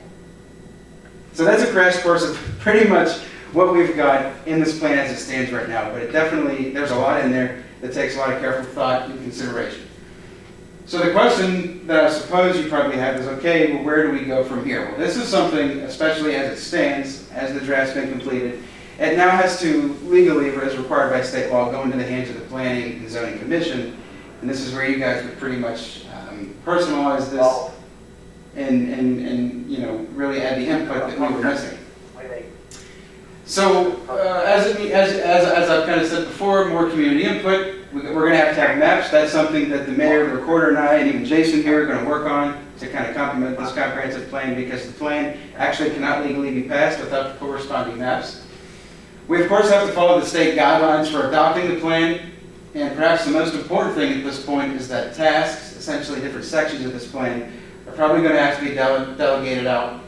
So that's a crash course of pretty much what we've got in this plan as it stands right now, but there's a lot in there that takes a lot of careful thought and consideration. So the question that I suppose you probably have is, okay, well, where do we go from here? Well, this is something, especially as it stands, as the draft's been completed, it now has to legally, as required by state law, go into the hands of the Planning and Zoning Commission, and this is where you guys would pretty much personalize this and really add the input that we were missing. So, as I've kind of said before, more community input. We're going to have maps. That's something that the mayor, the recorder, and I, and even Jason here are going to work on to kind of complement this comprehensive plan, because the plan actually cannot legally be passed without the corresponding maps. We, of course, have to follow the state guidelines for adopting the plan, and perhaps the most important thing at this point is that tasks, essentially different sections of this plan, are probably going to have to be delegated out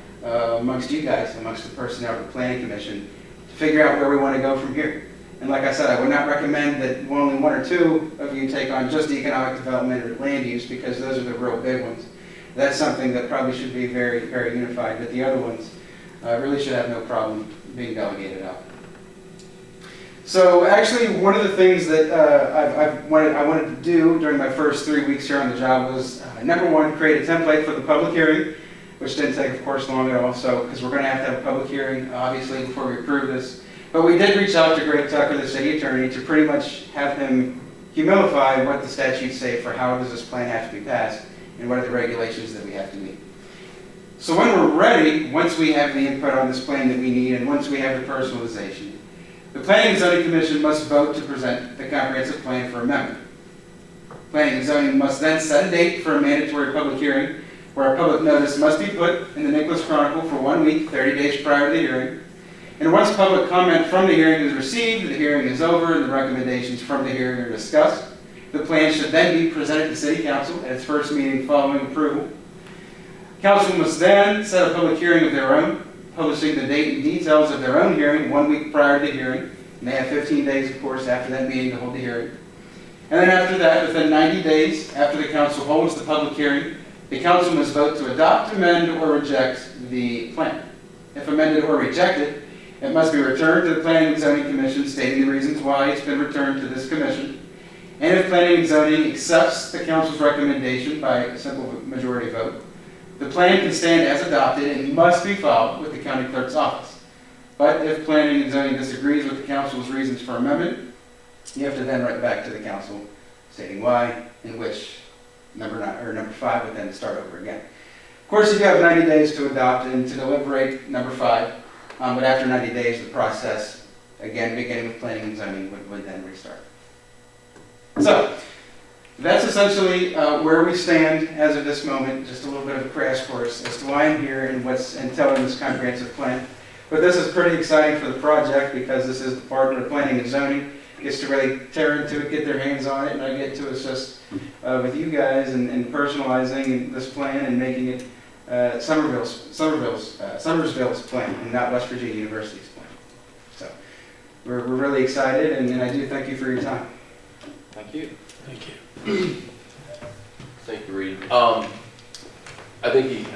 amongst you guys, amongst the personnel of the Planning Commission, to figure out where we want to go from here. And like I said, I would not recommend that only 1 or 2 of you take on just economic development or land use, because those are the real big ones. That's something that probably should be very, very unified, but the other ones really should have no problem being delegated out. So actually, one of the things that I wanted to do during my first 3 weeks here on the job was, number 1, create a template for the public hearing, which didn't take, of course, long at all, because we're going to have a public hearing, obviously, before we approve this. But we did reach out to Greg Tucker, the city attorney, to pretty much have him humilify what the statutes say for how does this plan have to be passed and what are the regulations that we have to meet. So when we're ready, once we have the input on this plan that we need and once we have the personalization, the Planning and Zoning Commission must vote to present the comprehensive plan for amendment. Planning and Zoning must then set a date for a mandatory public hearing where a public notice must be put in the Nicholas Chronicle for 1 week, 30 days prior to the hearing. And once public comment from the hearing is received, the hearing is over, and the recommendations from the hearing are discussed. The plan should then be presented to City Council at its first meeting following approval. Council must then set a public hearing of their own posting the date and details of their own hearing 1 week prior to the hearing. And they have 15 days, of course, after that meeting to hold the hearing. And then after that, within 90 days after the council holds the public hearing, the council must vote to adopt, amend, or reject the plan. If amended or rejected, it must be returned to the Planning and Zoning Commission stating the reasons why it's been returned to this commission. And if Planning and Zoning accepts the council's recommendation by a simple majority vote, the plan can stand as adopted and must be filed with the county clerk's office. But if Planning and Zoning disagrees with the council's reasons for amendment, you have to then write back to the council stating why, in which number 5 would then start over again. Of course, you do have 90 days to adopt and to deliberate number 5, but after 90 days, the process, again, beginning with Planning and Zoning, would then restart. So, that's essentially where we stand as of this moment, just a little bit of a crash course as to why I'm here and what's entailed in this comprehensive plan. But this is pretty exciting for the project because this is the part where Planning and Zoning gets to really tear into it, get their hands on it, and I get to assist with you guys and personalizing this plan and making it Summersville's plan and not West Virginia University's plan. So we're really excited, and I do thank you for your time. Thank you. Thank you. Thank you, Reed. I think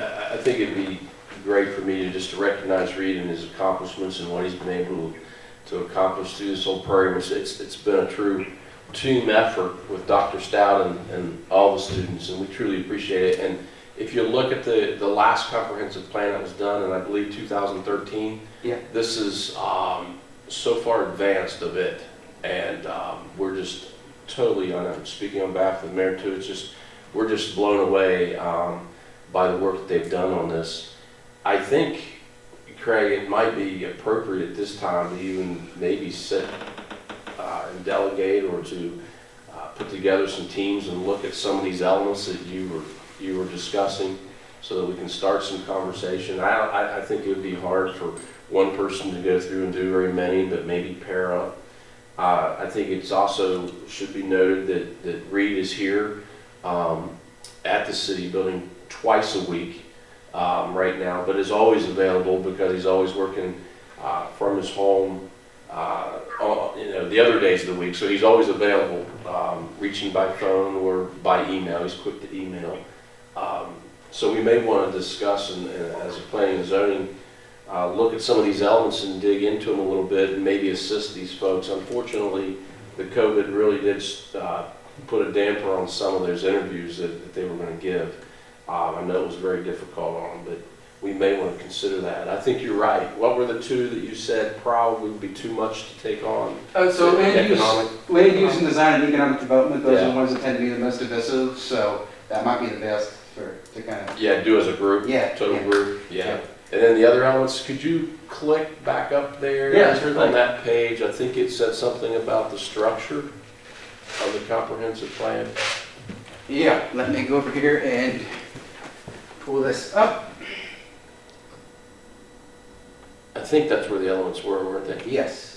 it'd be great for me to recognize Reed and his accomplishments and what he's been able to accomplish through this whole program. It's been a true team effort with Dr. Stout and all the students, and we truly appreciate it. And if you look at the last comprehensive plan that was done in, I believe, 2013, Yeah. this is so far advanced of it, and we're just totally, I'm speaking on behalf of the mayor too, we're just blown away by the work that they've done on this. I think, Craig, it might be appropriate at this time to even maybe sit and delegate or to put together some teams and look at some of these elements that you were discussing so that we can start some conversation. I think it would be hard for one person to go through and do very many, but maybe pair up. I think it's also should be noted that Reed is here at the city building twice a week right now, but is always available because he's always working from his home the other days of the week. So he's always available, reaching by phone or by email. He's quick to email. So we may want to discuss and as a planning and zoning, look at some of these elements and dig into them a little bit and maybe assist these folks. Unfortunately, the COVID really did put a damper on some of those interviews that they were going to give. I know it was very difficult on them, but we may want to consider that. I think you're right. What were the two that you said probably would be too much to take on? So land use and design and economic development, those are the ones that tend to be the most divisive, so that might be the best to kind of... Yeah, do as a group, total group, yeah. And then the other elements, could you click back up there? Yeah, sure thing. On that page, I think it said something about the structure of the comprehensive plan. Yeah, let me go over here and pull this up. I think that's where the elements were, weren't they? Yes.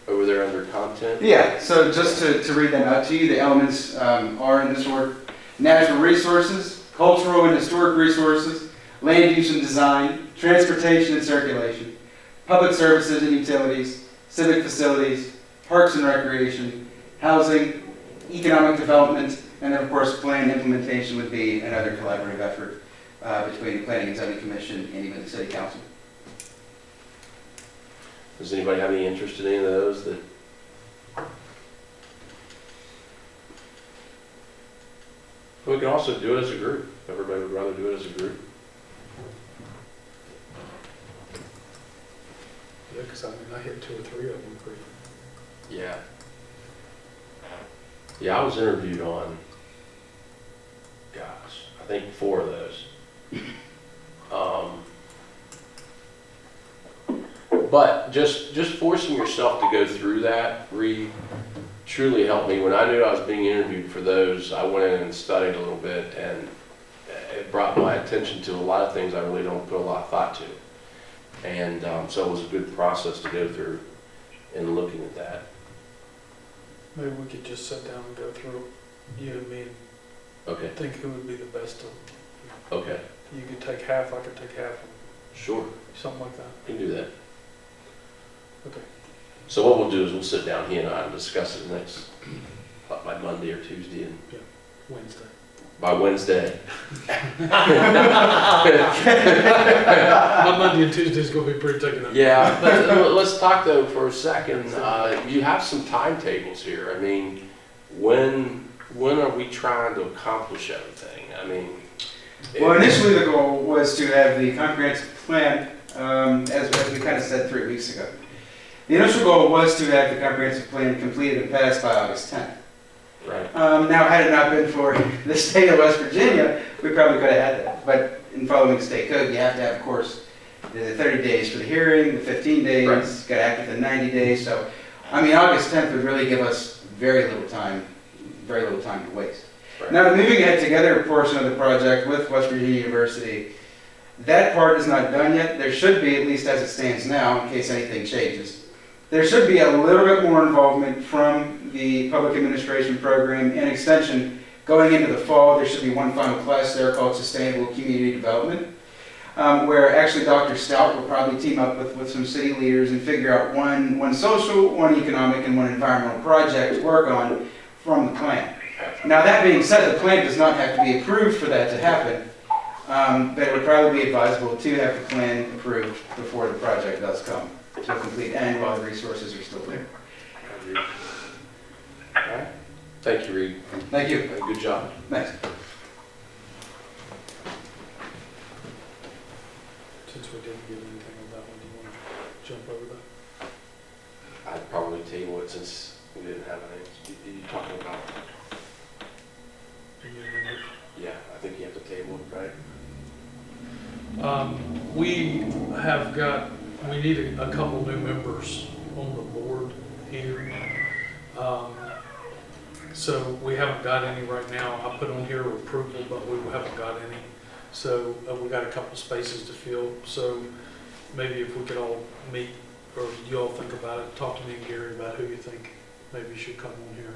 Over there under content? Yeah, so just to read that out to you, the elements are in this order: natural resources, cultural and historic resources, land use and design, transportation and circulation, public services and utilities, civic facilities, parks and recreation, housing, economic development, and then of course plan implementation would be another collaborative effort between the Planning and Zoning Commission and even the City Council. Does anybody have any interest in any of those? We can also do it as a group. Everybody would rather do it as a group. Yeah, because I hit 2 or 3 of them pretty. Yeah. Yeah, I was interviewed on, gosh, I think 4 of those. But just forcing yourself to go through that truly helped me. When I knew I was being interviewed for those, I went in and studied a little bit, and it brought my attention to a lot of things I really don't put a lot of thought to. And so it was a good process to go through in looking at that. Maybe we could just sit down and go through, you and me, Okay, I think who would be the best of, okay, you could take half, I could take half, sure, something like that. we can do that. Okay. So what we'll do is we'll sit down, he and I, and discuss it next, by Monday or Tuesday, and Wednesday. by Wednesday. My Monday and Tuesday's gonna be pretty taken up. Yeah, but let's talk though for a second. You have some timetables here. I mean, when are we trying to accomplish everything? I mean. Well, initially the goal was to have the comprehensive plan, as we kind of said 3 weeks ago. The initial goal was to have the comprehensive plan completed and passed by August 10th. Right. Now, had it not been for the state of West Virginia, we probably could have had that. But in following state code, you have to have, of course, the 30 days for the hearing, the 15 days, Right. got to act within 90 days. So, I mean, August 10th would really give us very little time to waste. Right. Now, the moving ahead together portion of the project with West Virginia University, that part is not done yet. There should be, at least as it stands now, in case anything changes. There should be a little bit more involvement from the public administration program and extension going into the fall. There should be one final class there called Sustainable Community Development, where actually Dr. Stout will probably team up with some city leaders and figure out one social, one economic, and one environmental project to work on from the plan. Now, that being said, the plan does not have to be approved for that to happen, but it would probably be advisable to have the plan approved before the project does come to a complete end while the resources are still there. All right. Thank you, Reed. Thank you. Good job. Thanks. Since we didn't get anything on that one, do you want to jump over that? I'd probably table it since we didn't have any. You talking about? Do you remember? Yeah, I think you have to table it, right? We need a couple new members on the board here. So we haven't got any right now. I put on here approval, but we haven't got any. So we got a couple spaces to fill. So maybe if we could all meet, or you all think about it, talk to me and Gary about who you think maybe should come on here.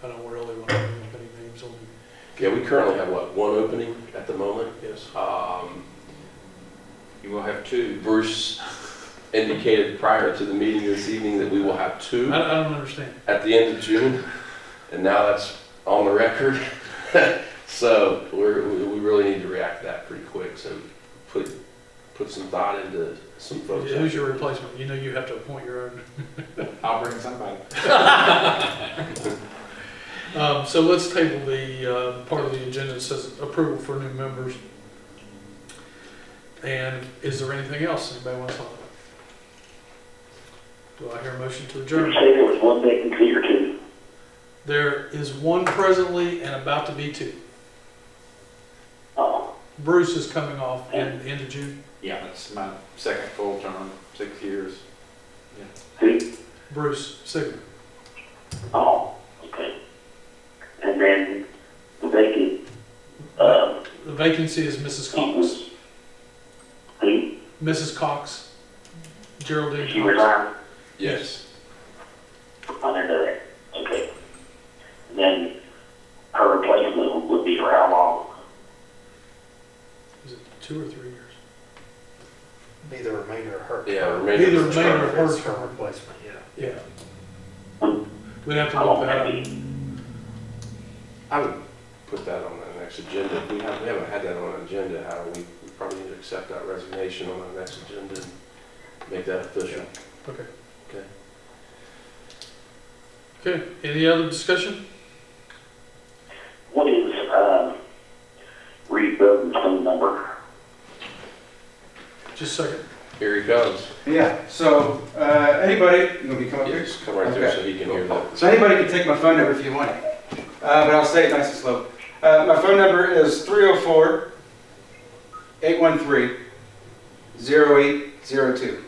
I don't really want to bring up any names on it. Yeah, we currently have, what, one opening at the moment? Yes. You will have two. Bruce indicated prior to the meeting this evening that we will have two I don't understand. at the end of June, and now that's on the record. So we really need to react to that pretty quick, so put some thought into some folks. Who's your replacement? You know you have to appoint your own. I'll bring somebody. So let's table the part of the agenda that says approval for new members. And is there anything else anybody wants to talk about? Do I hear a motion to Did adjourn? you say there was one vacancy or two? There is one presently and about to be two. Oh, Bruce is coming off in the end of June. Yeah, that's my second full term, 6 years. who? Bruce Sigler. Oh, okay. And then the vacant, The vacancy is Mrs. Cox. who? Mrs. Cox. Geraldine She Cox. resigned? Yes. I didn't know that. Okay. And then her replacement would be for how long? Is it 2 or 3 years? Be the remainder of her. Yeah, term. remainder Be the of the remainder of her It's her term. replacement, yeah. Yeah. We'd have to How look long would that that up. be? I would put that on the next agenda. We haven't had that on an agenda, Howard. We probably need to accept that resignation on the next agenda and make that official. Okay. Okay. Okay, any other discussion? What is, Reed Bowden's phone number? Just a second. Here he comes. Yeah, so anybody, you want me to come up here? Yes, come right there so he can hear that. So anybody can take my phone number if you want it, but I'll say it nice and slow. My phone number is 304-813-0802. Is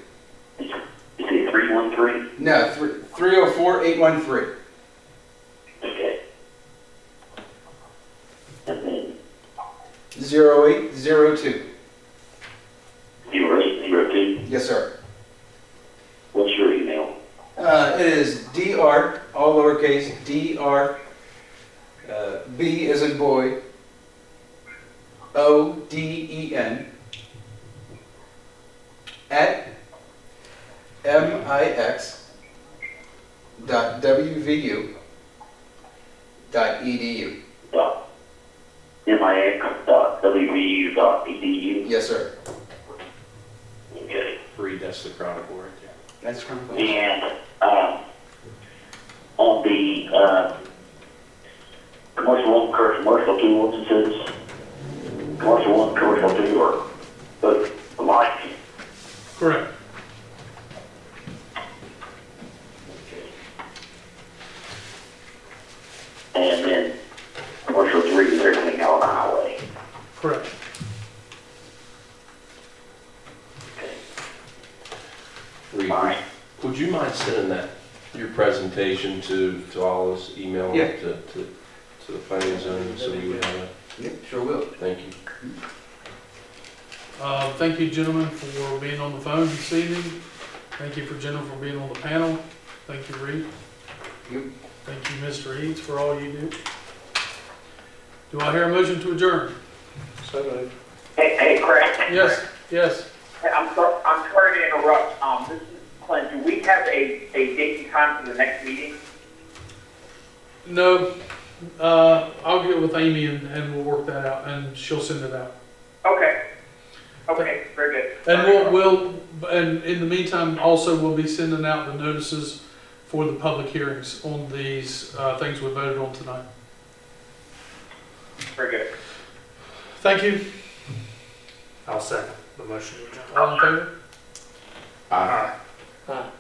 it 313? No, 304-813. Okay. And then 0802. 0802. Yes, sir. What's your email? It is dr, all lowercase, dr, B as in boy, ODEN, at mix.wvu.edu. mix.wvu.edu. Yes, sir. Okay. Read, that's the Chronicle right there. That's Chronicle. And on the commercial 1, commercial 2 ordinances, commercial 1, commercial 2 are both alike. Correct. And then commercial 3 is everything out on the highway. Correct. Reed, Fine. would you mind sending that, your presentation to all of us, email Yeah. it to the planning and zoning, so we would have it? Yep, sure will. Thank you. Thank you, gentlemen, for being on the phone this evening. Thank you for Jennifer for being on the panel. Thank you, Reed. Yep. Thank you, Mr. Eads, for all you do. Do I hear a motion to adjourn? So moved. Hey, Craig. Yes, yes. Hey, I'm sorry to interrupt. This is Clint. Do we have a date and time for the next meeting? No, I'll get with Amy and we'll work that out, and she'll send it out. Okay. Okay, very good. And and in the meantime, also we'll be sending out the notices for the public hearings on these things we voted on tonight. Very good. Thank you. I'll second the motion. All in favor? Aye. Aye.